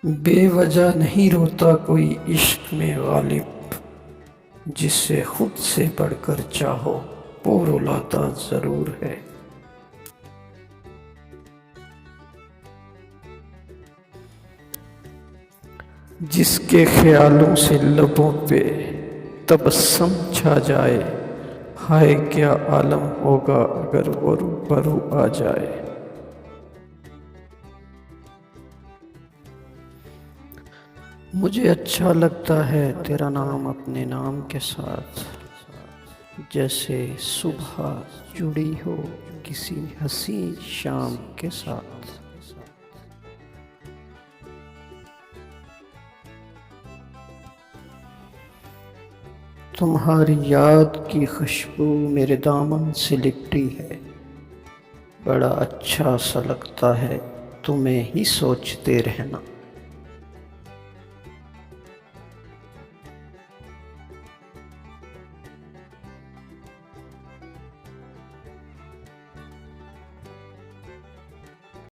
بے وجہ نہیں روتا کوئی عشق میں غالب، جس سے خود سے بڑھ کر چاہو وہ رلاتا ضرور ہے۔ جس کے خیالوں سے لبوں پہ تبسم چھا جائے، ہائے کیا عالم ہوگا اگر وہ روبرو آ جائے۔ مجھے اچھا لگتا ہے تیرا نام اپنے نام کے ساتھ، جیسے صبح جڑی ہو کسی حسین شام کے ساتھ۔ تمہاری یاد کی خوشبو میرے دامن سے لپٹی ہے، بڑا اچھا سا لگتا ہے تمہیں ہی سوچتے رہنا۔